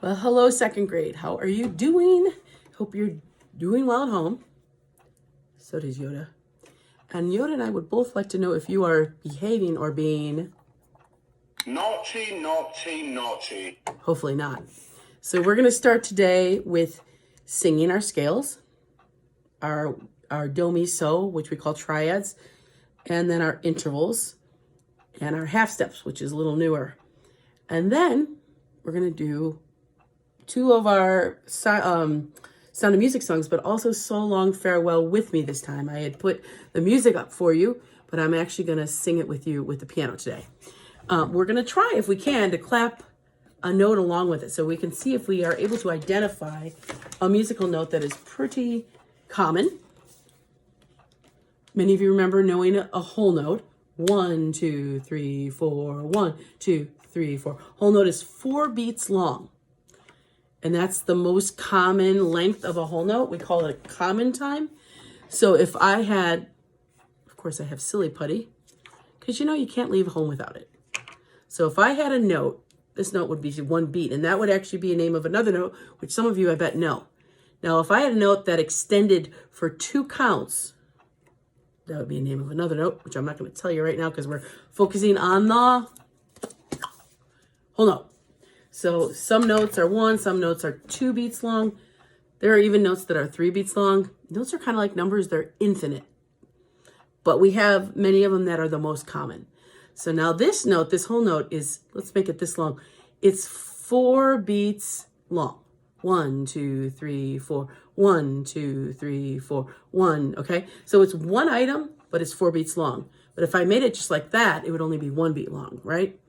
Well, hello, second grade. How are you doing? Hope you're doing well at home. So does Yoda. And Yoda and I would both like to know if you are behaving or being... Naughty, naughty, naughty. Hopefully not. So we're going to start today with singing our scales, our do, mi, so, which we call triads, and then our intervals, and our half steps, which is a little newer. And then we're going to do two of our Sound of Music songs, but also So Long Farewell with me this time. I had put the music up for you, but I'm actually going to sing it with you with the piano today. We're going to try, if we can, to clap a note along with it so we can see if we are able to identify a musical note that is pretty common. Many of you remember knowing a whole note. 1, 2, 3, 4, 1, 2, 3, 4. Whole note is 4 beats long. And that's the most common length of a whole note. We call it a common time. So if I had, of course I have silly putty, because you know you can't leave home without it. So if I had a note, this note would be 1 beat, and that would actually be a name of another note, which some of you I bet know. Now if I had a note that extended for 2 counts, that would be a name of another note, which I'm not going to tell you right now because we're focusing on the whole note. So some notes are 1, some notes are 2 beats long. There are even notes that are 3 beats long. Notes are kind of like numbers, they're infinite. But we have many of them that are the most common. So now this note, this whole note is, let's make it this long. It's 4 beats long. 1, 2, 3, 4. 1, 2, 3, 4. 1, okay? So it's one item, but it's 4 beats long. But if I made it just like that, it would only be 1 beat long, right?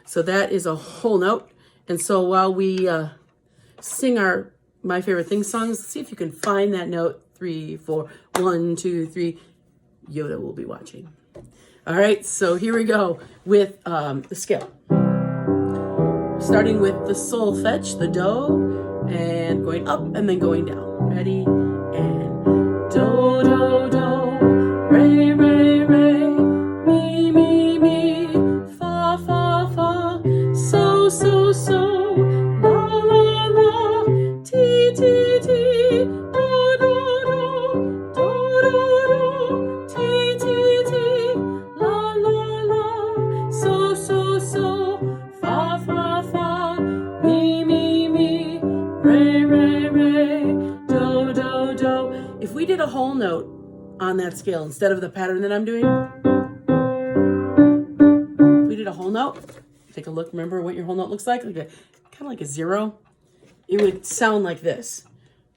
So that is a whole note. And so while we sing our My Favorite Things songs, see if you can find that note. 3, 4, 1, 2, 3. Yoda will be watching. All right, so here we go with the scale. Starting with the solfege, the do, and going up and then going down. Ready? And do, do, do, re, re, re, mi, mi, mi, fa, fa, fa, so, so, so, la, la, la, ti, ti, ti, do, do, do, do, do, do, ti, ti, ti, la, la, la, so, so, so, fa, fa, fa, mi, mi, mi, re, re, re, do, do, do. If we did a whole note on that scale instead of the pattern that I'm doing, if we did a whole note, take a look, remember what your whole note looks like? Kind of like a 0. It would sound like this.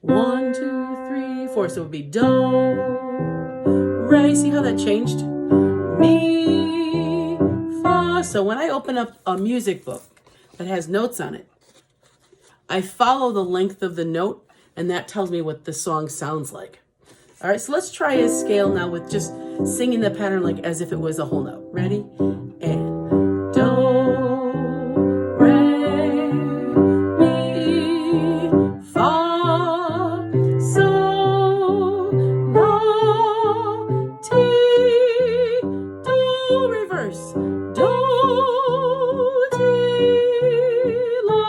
1, 2, 3, 4. So it would be do, re. See how that changed? Mi, fa. So when I open up a music book that has notes on it, I follow the length of the note, and that tells me what the song sounds like. All right, so let's try a scale now with just singing the pattern like as if it was a whole note. Ready? And do, re, mi, fa, so, la, ti, do, reverse. Do, ti, la,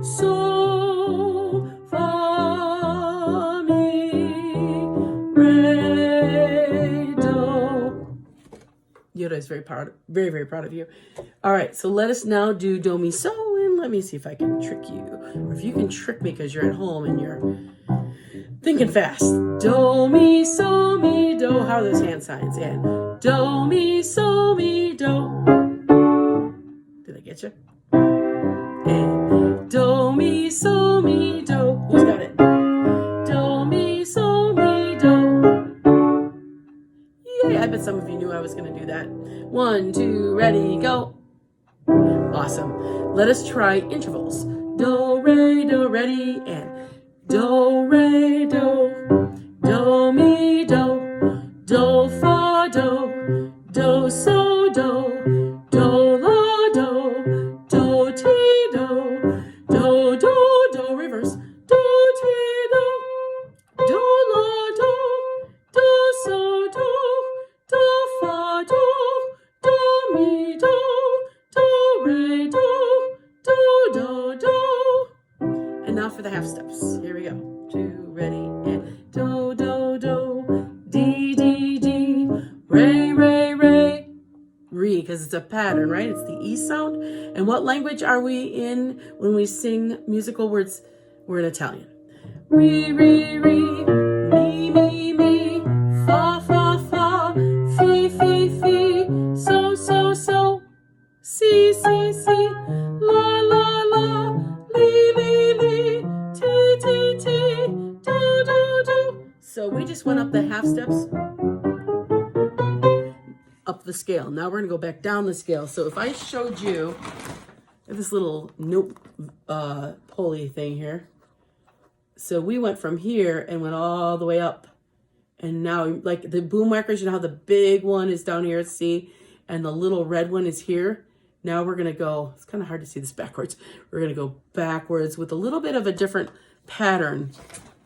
so, fa, mi, re, do. Yoda is very proud, very, very proud of you. All right, so let us now do do, mi, so, and let me see if I can trick you, or if you can trick me because you're at home and you're thinking fast. Do, mi, so, mi, do. How are those hand signs? And do, mi, so, mi, do. Did I get you? And do, mi, so, mi, do. Who's got it? Do, mi, so, mi, do. Yay, I bet some of you knew I was going to do that. 1, 2, ready, go. Awesome. Let us try intervals. Do, re, do, ready, and do, re, do, mi, do, fa, do, so, do, la, do, ti, do, reverse, do, ti, do, la, do, so, do, fa, do, mi, do, re, do, And now for the half steps. Here we go. 2, ready, and do, do, do, D, D, D, re, re, re, re, because it's a pattern, right? It's the E sound. And what language are we in when we sing musical words? We're in Italian. Re, re, re, mi, mi, mi, fa, fa, fa, fi, fi, fi, so, so, so, si, si, si, la, la, la, li, li, li, ti, ti, ti, do, do, do. So we just went up the half steps, up the scale. Now we're gonna go back down the scale. So if I showed you this little note pulley thing here. So we went from here and went all the way up. And now, like the boom whackers, you know how the big one is down here at C and the little red one is here? Now we're going to go, it's kind of hard to see this backwards. We're going to go backwards with a little bit of a different pattern,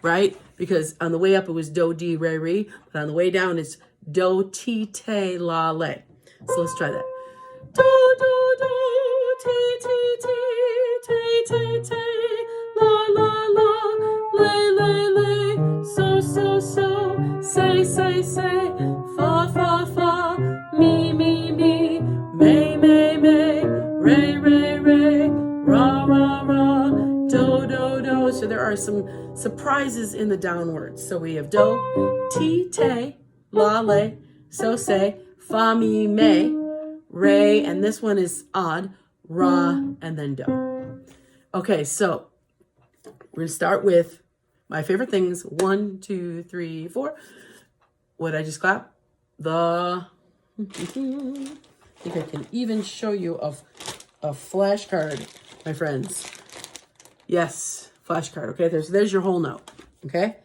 right? Because on the way up it was do, di, re, re. But on the way down it's do, ti, te, la, le. So let's try that. Do, do, do, ti, ti, ti, te, te, te, la, la, la. Lay, lay, lay, so, so, so, say, say, say, fa, fa, fa, me, me, me, may, may, may, re, re, re, ra, ra, ra, do, do, do. So there are some surprises in the downwards. So we have do, ti, te, la, le, so, say, fa, mi, me, re, and this one is odd, ra, and then do. Okay, so we're going to start with my favorite things. 1, 2, 3, 4. What did I just clap? The. I think I can even show you a flashcard, my friends. Yes, flashcard. Okay, there's your whole note. Okay,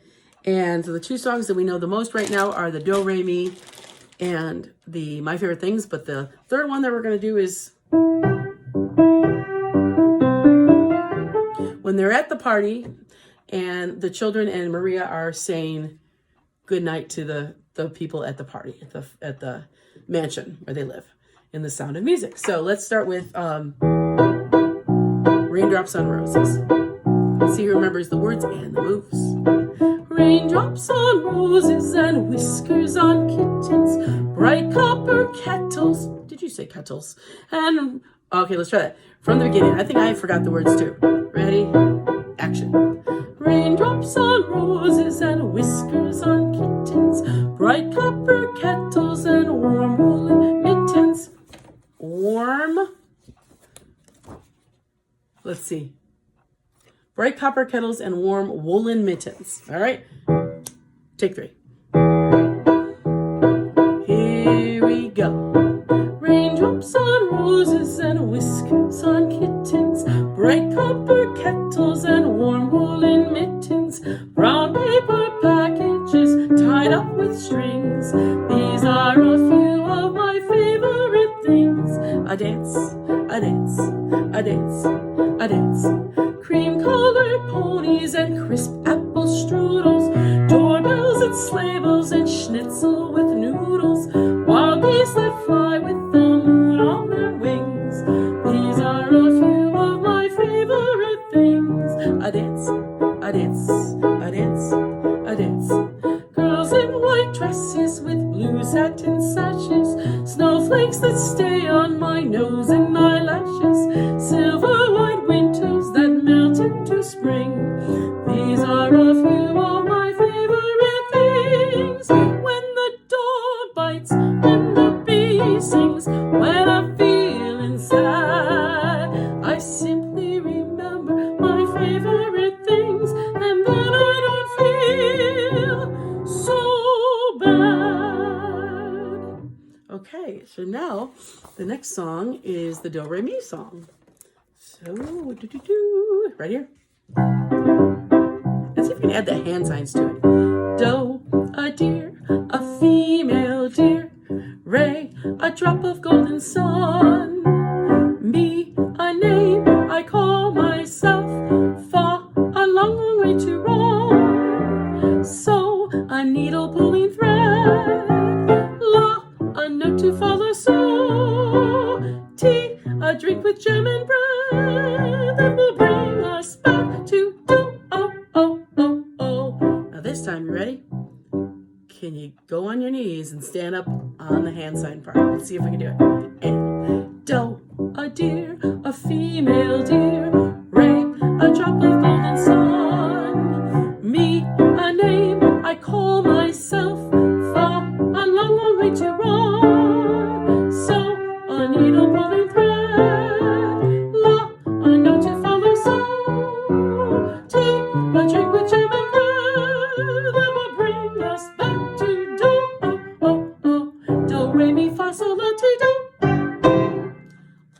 and so the two songs that we know the most right now are the Do, Re, Mi, and the My Favorite Things. But the third one that we're going to do is when they're at the party. And the children and Maria are saying good night to the people at the party, at the mansion where they live, in The Sound of Music. So let's start with Raindrops on Roses. See who remembers the words and the moves. Raindrops on roses and whiskers on kittens, bright copper kettles. Did you say kettles? And okay, let's try that from the beginning. I think I forgot the words too. Ready? Action. Raindrops on roses and whiskers on kittens, bright copper kettles and warm woolen mittens. Warm. Let's see. Bright copper kettles and warm woolen mittens. All right. Take 3. Here we go. Raindrops on roses and whiskers on kittens, bright copper kettles and warm woolen mittens, brown paper packages tied up with strings. These are a few of my favorite things. A dance, a dance, a dance, a dance. Cream-colored ponies and crisp apple strudels, doorbells and sleigh bells and schnitzel with noodles, wild geese that fly with the moon on their wings. These are a few of my favorite things. A dance, a dance, a dance, a dance. Girls in white dresses with blue satin sashes, snowflakes that stay on my nose and eyelashes, silver white winters that melt into spring. These are a few of my favorite things. When the dog bites, when the bee sings, when I'm feeling sad, I simply remember my favorite things, and then I don't feel so bad. Okay, so now the next song is the Do, Re, Mi song. So, right here. Let's see if we can add the hand signs to it. Do, a deer, a female deer. Re, a drop of golden sun. Mi, a name I call myself. Fa, a long, long way to run. So, a needle pulling thread. La, a note to follow. So, Ti, a drink with jam and bread that will bring us back to do. everybody, go on your knees and stand up on the hand sign part. Let's see if we can do it. And doe, a deer, a female deer, ray, a drop of golden sun. Me, a name I call myself, fa, a long, long way to run. So, a needle pulling thread, la, a note to follow, so, tea, a drink with jam and bread that will bring us back to do, oh, oh, oh, do, re, mi, fa, sol, la, ti, do.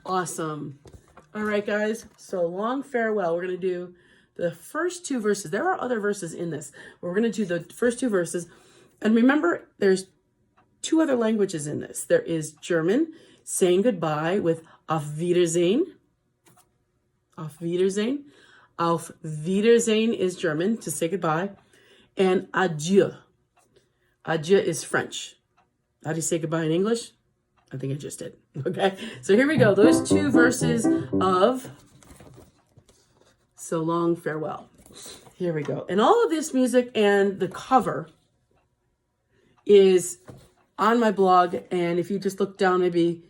Awesome. All right, guys. So long farewell. We're going to do the first two verses. There are other verses in this. We're going to do the first two verses. And remember, there's two other languages in this. There is German, saying goodbye with Auf Wiedersehen. Auf Wiedersehen. Auf Wiedersehen is German, to say goodbye. And adieu. Adieu is French. How do you say goodbye in English? I think I just did. Okay, so here we go. Those two verses of So Long Farewell. Here we go. And all of this music and the cover is on my blog. And if you just look down, maybe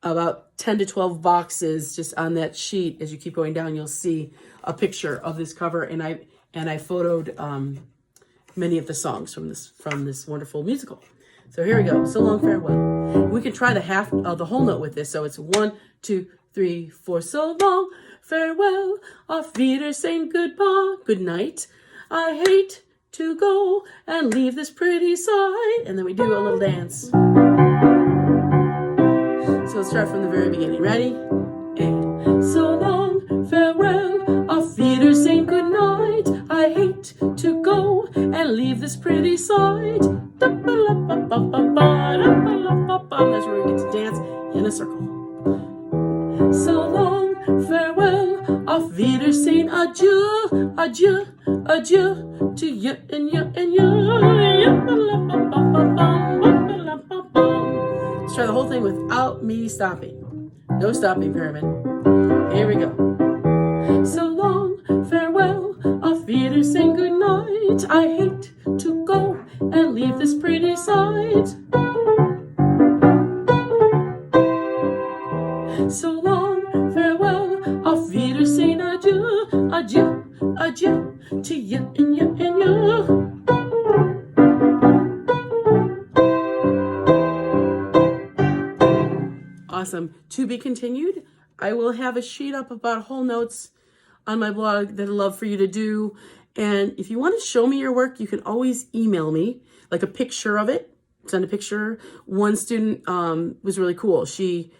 about 10 to 12 boxes just on that sheet, as you keep going down, you'll see a picture of this cover. And I photoed many of the songs from this wonderful musical. So here we go. So Long Farewell. We can try the whole note with this. So it's 1, 2, 3, 4. So long farewell, auf Wiedersehen, goodbye, good night. I hate to go and leave this pretty sight. And then we do a little dance. So let's start from the very beginning. Ready? And so long farewell, auf Wiedersehen, good night. I hate to go and leave this pretty sight. That's where we get to dance in a circle. So long farewell, auf Wiedersehen, adieu, adieu, adieu to you and you and you. Let's try the whole thing without me stopping. No stopping, Perriman. Here we go. So long farewell, auf Wiedersehen, good night. I hate to go and leave this pretty sight. So long farewell, auf Wiedersehen, adieu, adieu, adieu to you and you and you. Awesome. To be continued. I will have a sheet up about whole notes on my blog that I'd love for you to do. And if you want to show me your work, you can always email me, like a picture of it. Send a picture. One student was really cool. She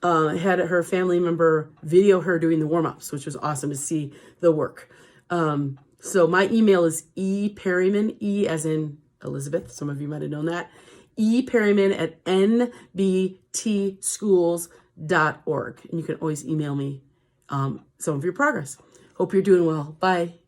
had her family member video her doing the warm-ups, which was awesome to see the work. So my email is eperryman, E as in Elizabeth. Some of you might have known that. eperryman@nbtschools.org. And you can always email me some of your progress. Hope you're doing well. Bye.